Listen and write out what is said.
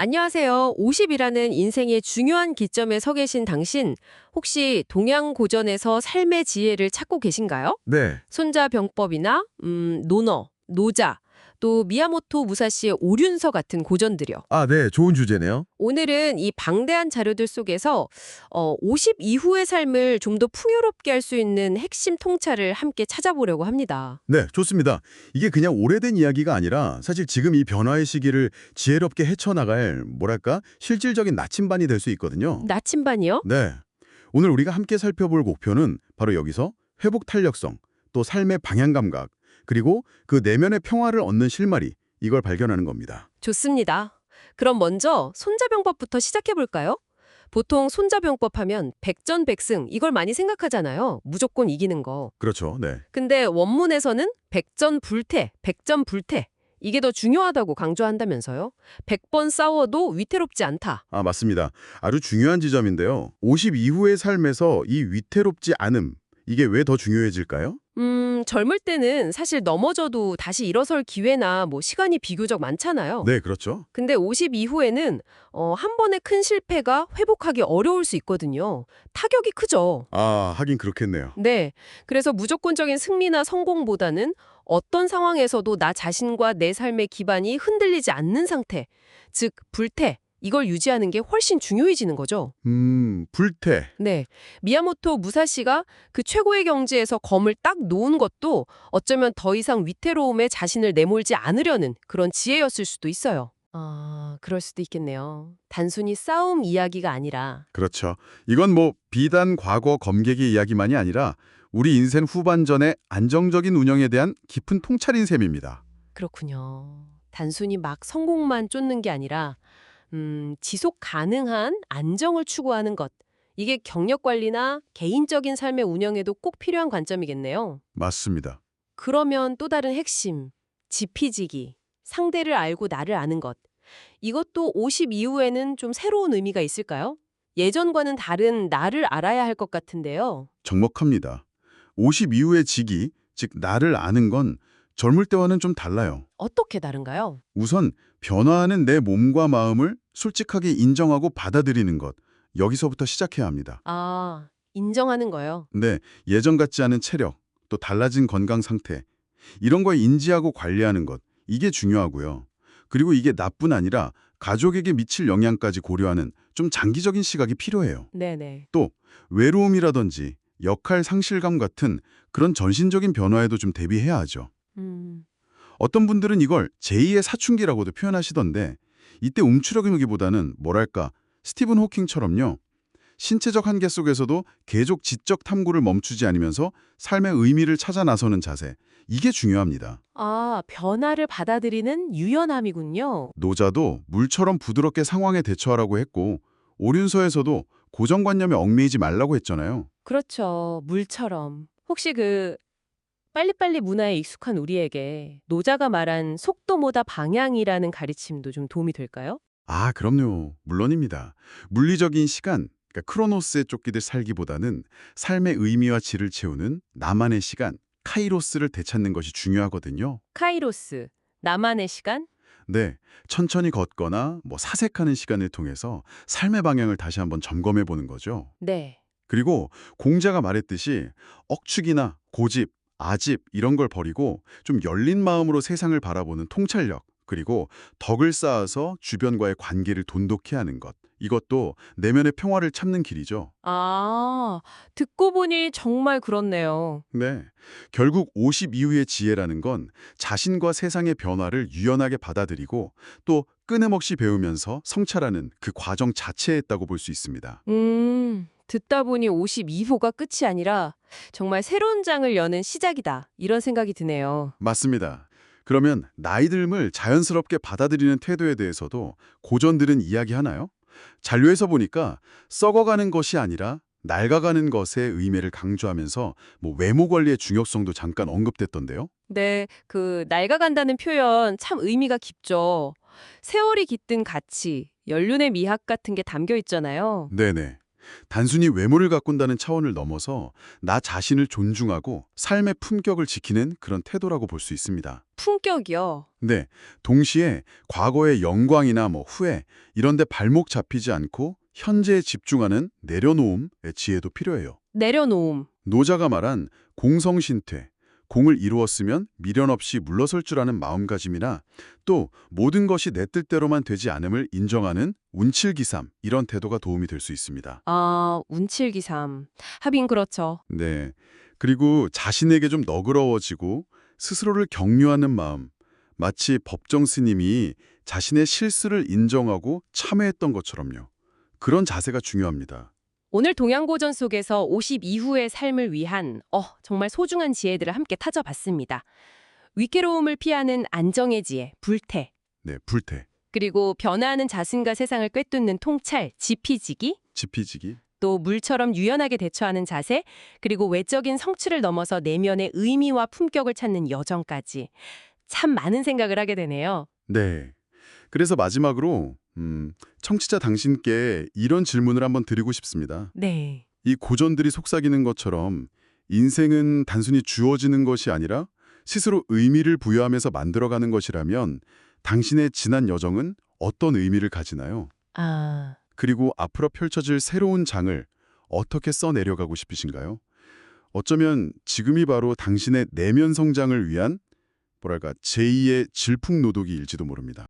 안녕하세요. 50이라는 인생의 중요한 기점에 서 계신 당신, 혹시 동양 고전에서 삶의 지혜를 찾고 계신가요? 네. 손자병법이나 논어, 노자, 또 미야모토 무사시의 오륜서 같은 고전들이요. 아, 네. 좋은 주제네요. 오늘은 이 방대한 자료들 속에서 50 이후의 삶을 좀 더 풍요롭게 할 수 있는 핵심 통찰을 함께 찾아보려고 합니다. 네, 좋습니다. 이게 그냥 오래된 이야기가 아니라 사실 지금 이 변화의 시기를 지혜롭게 헤쳐나갈 뭐랄까 실질적인 나침반이 될 수 있거든요. 나침반이요? 네. 오늘 우리가 함께 살펴볼 목표는 바로 여기서 회복 탄력성, 또 삶의 방향 감각, 그리고 그 내면의 평화를 얻는 실마리, 이걸 발견하는 겁니다. 좋습니다. 그럼 먼저 손자병법부터 시작해 볼까요? 보통 손자병법 하면 백전백승 이걸 많이 생각하잖아요. 무조건 이기는 거. 그렇죠. 네. 근데 원문에서는 백전불태, 백전불태 이게 더 중요하다고 강조한다면서요. 100번 싸워도 위태롭지 않다. 아, 맞습니다. 아주 중요한 지점인데요. 50 이후의 삶에서 이 위태롭지 않음, 이게 왜 더 중요해질까요? 젊을 때는 사실 넘어져도 다시 일어설 기회나 뭐 시간이 비교적 많잖아요. 네, 그렇죠. 근데 50 이후에는 한 번의 큰 실패가 회복하기 어려울 수 있거든요. 타격이 크죠. 아, 하긴 그렇겠네요. 네. 그래서 무조건적인 승리나 성공보다는 어떤 상황에서도 나 자신과 내 삶의 기반이 흔들리지 않는 상태, 즉 불태, 이걸 유지하는 게 훨씬 중요해지는 거죠. 불태. 네. 미야모토 무사시가 그 최고의 경지에서 검을 딱 놓은 것도 어쩌면 더 이상 위태로움에 자신을 내몰지 않으려는 그런 지혜였을 수도 있어요. 아, 그럴 수도 있겠네요. 단순히 싸움 이야기가 아니라. 그렇죠. 이건 뭐 비단 과거 검객의 이야기만이 아니라 우리 인생 후반전의 안정적인 운영에 대한 깊은 통찰인 셈입니다. 그렇군요. 단순히 막 성공만 쫓는 게 아니라 지속 가능한 안정을 추구하는 것. 이게 경력 관리나 개인적인 삶의 운영에도 꼭 필요한 관점이겠네요. 맞습니다. 그러면 또 다른 핵심, 지피지기, 상대를 알고 나를 아는 것. 이것도 50 이후에는 좀 새로운 의미가 있을까요? 예전과는 다른 나를 알아야 할 것 같은데요. 적목합니다. 50 이후의 직위, 즉 나를 아는 건 젊을 때와는 좀 달라요. 어떻게 다른가요? 우선 변화하는 내 몸과 마음을 솔직하게 인정하고 받아들이는 것. 여기서부터 시작해야 합니다. 아, 인정하는 거요. 네, 예전 같지 않은 체력, 또 달라진 건강 상태, 이런 걸 인지하고 관리하는 것, 이게 중요하고요. 그리고 이게 나뿐 아니라 가족에게 미칠 영향까지 고려하는 좀 장기적인 시각이 필요해요. 네네. 또 외로움이라든지 역할 상실감 같은 그런 전신적인 변화에도 좀 대비해야 하죠. 음. 어떤 분들은 이걸 제2의 사춘기라고도 표현하시던데 이때 움츠러기보다는 뭐랄까 스티븐 호킹처럼요. 신체적 한계 속에서도 계속 지적 탐구를 멈추지 않으면서 삶의 의미를 찾아 나서는 자세. 이게 중요합니다. 아, 변화를 받아들이는 유연함이군요. 노자도 물처럼 부드럽게 상황에 대처하라고 했고 오륜서에서도 고정관념에 얽매이지 말라고 했잖아요. 그렇죠. 물처럼. 혹시 빨리빨리 문화에 익숙한 우리에게 노자가 말한 속도보다 방향이라는 가르침도 좀 도움이 될까요? 아, 그럼요. 물론입니다. 물리적인 시간, 그러니까 크로노스에 쫓기듯 살기보다는 삶의 의미와 질을 채우는 나만의 시간, 카이로스를 되찾는 것이 중요하거든요. 카이로스, 나만의 시간? 네, 천천히 걷거나 사색하는 시간을 통해서 삶의 방향을 다시 한번 점검해 보는 거죠. 네. 그리고 공자가 말했듯이 억측이나 고집, 아집 이런 걸 버리고 좀 열린 마음으로 세상을 바라보는 통찰력, 그리고 덕을 쌓아서 주변과의 관계를 돈독히 하는 것. 이것도 내면의 평화를 찾는 길이죠. 아, 듣고 보니 정말 그렇네요. 네. 결국 50 이후의 지혜라는 건 자신과 세상의 변화를 유연하게 받아들이고 또 끊임없이 배우면서 성찰하는 그 과정 자체에 있다고 볼 수 있습니다. 듣다 보니 52호가 끝이 아니라 정말 새로운 장을 여는 시작이다. 이런 생각이 드네요. 맞습니다. 그러면 나이 듦을 자연스럽게 받아들이는 태도에 대해서도 고전들은 이야기하나요? 잔류에서 보니까 썩어가는 것이 아니라 낡아가는 것의 의미를 강조하면서 외모 관리의 중요성도 잠깐 언급됐던데요. 네, 낡아간다는 표현 참 의미가 깊죠. 세월이 깃든 가치, 연륜의 미학 같은 게 담겨 있잖아요. 네네. 단순히 외모를 가꾼다는 차원을 넘어서 나 자신을 존중하고 삶의 품격을 지키는 그런 태도라고 볼 수 있습니다. 품격이요. 네, 동시에 과거의 영광이나 후회 이런 데 발목 잡히지 않고 현재에 집중하는 내려놓음의 지혜도 필요해요. 내려놓음. 노자가 말한 공성신퇴, 공을 이루었으면 미련 없이 물러설 줄 아는 마음가짐이나 또 모든 것이 내 뜻대로만 되지 않음을 인정하는 운칠기삼 이런 태도가 도움이 될 수 있습니다. 아, 운칠기삼. 하긴 그렇죠. 네, 그리고 자신에게 좀 너그러워지고 스스로를 격려하는 마음, 마치 법정 스님이 자신의 실수를 인정하고 참회했던 것처럼요. 그런 자세가 중요합니다. 오늘 동양고전 속에서 50 이후의 삶을 위한 정말 소중한 지혜들을 함께 타져봤습니다. 위태로움을 피하는 안정의 지혜, 불태. 네, 불태, 그리고 변화하는 자신과 세상을 꿰뚫는 통찰, 지피지기. 지피지기. 또 물처럼 유연하게 대처하는 자세, 그리고 외적인 성취를 넘어서 내면의 의미와 품격을 찾는 여정까지. 참 많은 생각을 하게 되네요. 네. 그래서 마지막으로 청취자 당신께 이런 질문을 한번 드리고 싶습니다. 네. 이 고전들이 속삭이는 것처럼 인생은 단순히 주어지는 것이 아니라 스스로 의미를 부여하면서 만들어가는 것이라면 당신의 지난 여정은 어떤 의미를 가지나요? 아, 그리고 앞으로 펼쳐질 새로운 장을 어떻게 써내려가고 싶으신가요? 어쩌면 지금이 바로 당신의 내면 성장을 위한 제2의 질풍노도기일지도 모릅니다.